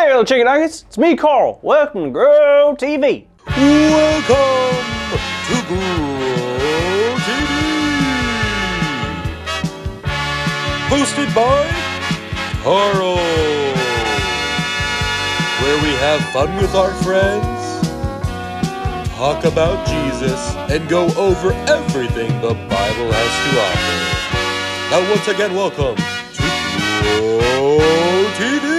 Hey, little chicken nuggets, it's me, Carl. Welcome to Grow TV. Welcome to Grow TV. Hosted by Carl, where we have fun with our friends, talk about Jesus, and go over everything the Bible has to offer. Now, once again, welcome to Grow TV.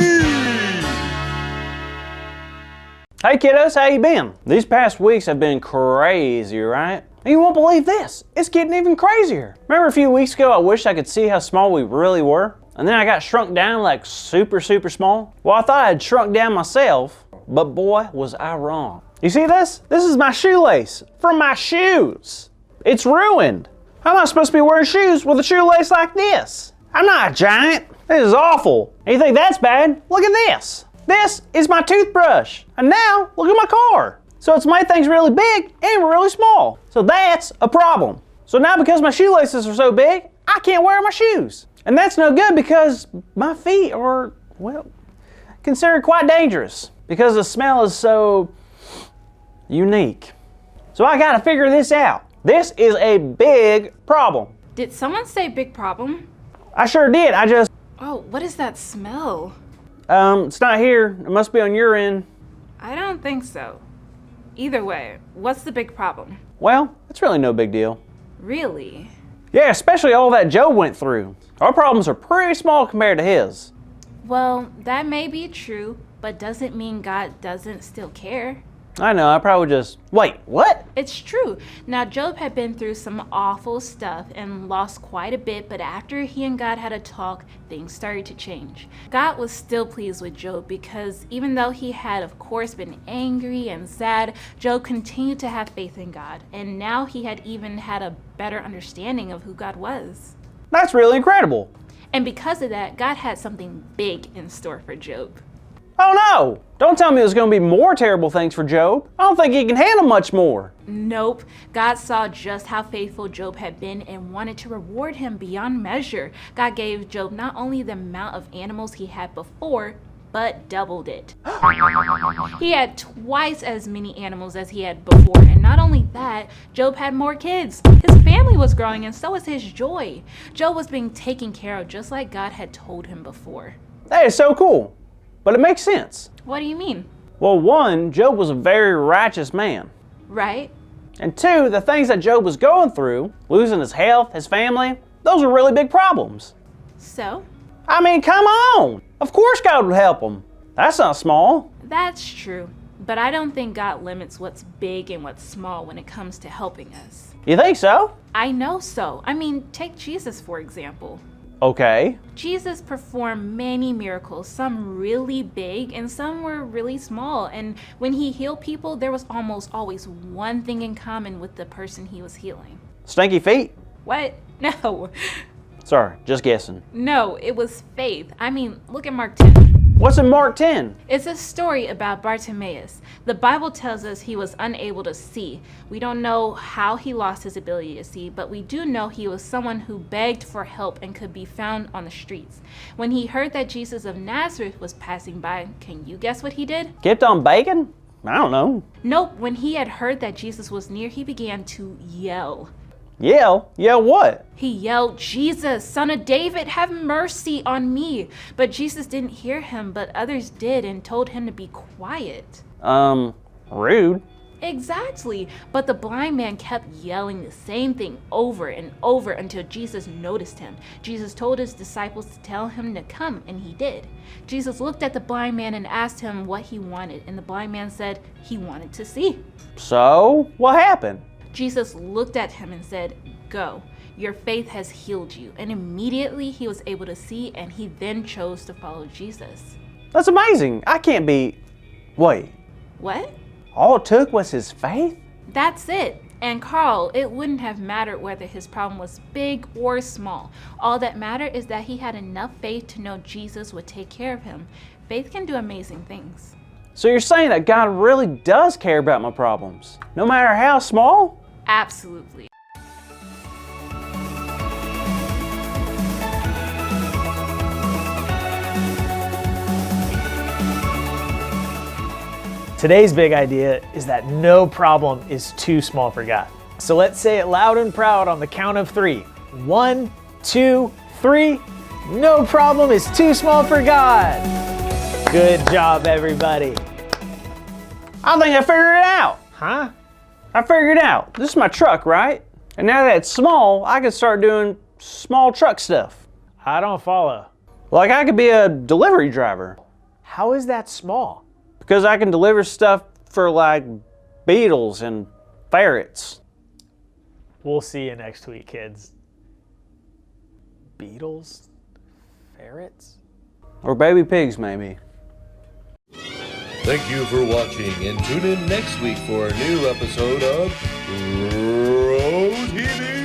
Hey kiddos, how you been? These past weeks have been crazy, right? And you won't believe this, it's getting even crazier. Remember a few weeks ago I wished I could see how small we really were? And then I got shrunk down like super small? Well, I thought I had shrunk down myself, but boy, was I wrong. You see this? This is my shoelace from my shoes. It's ruined. How am I supposed to be wearing shoes with a shoelace like this? I'm not a giant. This is awful. And you think that's bad? Look at this. This is my toothbrush. And now, look at my car. So it's made things really big and really small. So that's a problem. So now because my shoelaces are so big, I can't wear my shoes. And that's no good because my feet are, well, considered quite dangerous because the smell is so unique. So I gotta figure this out. This is a big problem. Did someone say big problem? I sure did, Oh, what is that smell? It's not here. It must be on your end. I don't think so. Either way, what's the big problem? Well, it's really no big deal. Really? Yeah, especially all that Joe went through. Our problems are pretty small compared to his. Well, that may be true, but doesn't mean God doesn't still care. I know, I probably just... Wait, what? It's true. Now, Job had been through some awful stuff and lost quite a bit, but after he and God had a talk, things started to change. God was still pleased with Job because even though he had, of course, been angry and sad, Job continued to have faith in God, and now he had even had a better understanding of who God was. That's really incredible. And because of that, God had something big in store for Job. Oh no! Don't tell me there's going to be more terrible things for Job. I don't think he can handle much more. Nope. God saw just how faithful Job had been and wanted to reward him beyond measure. God gave Job not only the amount of animals he had before, but doubled it. He had twice as many animals as he had before, and not only that, Job had more kids. His family was growing, and so was his joy. Job was being taken care of just like God had told him before. That is so cool. But it makes sense. What do you mean? Well, one, Job was a very righteous man. Right? And two, the things that Job was going through, losing his health, his family, those are really big problems. So? I mean, come on! Of course God would help him. That's not small. That's true. But I don't think God limits what's big and what's small when it comes to helping us. You think so? I know so. I mean, take Jesus, for example. Okay. Jesus performed many miracles, some really big and some were really small. And when he healed people, there was almost always one thing in common with the person he was healing. Stinky feet? What? No. Sorry, just guessing. No, it was faith. I mean, look at Mark 10. What's in Mark 10? It's a story about Bartimaeus. The Bible tells us he was unable to see. We don't know how he lost his ability to see, but we do know he was someone who begged for help and could be found on the streets. When he heard that Jesus of Nazareth was passing by, can you guess what he did? Kept on baking? I don't know. Nope, when he had heard that Jesus was near, he began to yell. Yell? Yell what? He yelled, "Jesus, Son of David, have mercy on me." But Jesus didn't hear him, but others did and told him to be quiet. Rude. Exactly. But the blind man kept yelling the same thing over and over until Jesus noticed him. Jesus told his disciples to tell him to come, and he did. Jesus looked at the blind man and asked him what he wanted, and the blind man said he wanted to see. So, what happened? Jesus looked at him and said, "Go, your faith has healed you." And immediately he was able to see, and he then chose to follow Jesus. That's amazing. I can't be... Wait, What? all it took was his faith? That's it. And Carl, it wouldn't have mattered whether his problem was big or small. All that mattered is that he had enough faith to know Jesus would take care of him. Faith can do amazing things. So you're saying that God really does care about my problems, no matter how small? Absolutely. Today's big idea is that no problem is too small for God. So let's say it loud and proud on the count of 3. 1, 2, 3. No problem is too small for God. Good job, everybody. I think I figured it out. Huh? I figured it out. This is my truck, right? And now that it's small, I can start doing small truck stuff. I don't follow. Like I could be a delivery driver How is that small? because I can deliver stuff for like beetles and ferrets. We'll see you next week, kids. Beetles? Ferrets? Or baby pigs, maybe. Thank you for watching, and tune in next week for a new episode of Bro TV.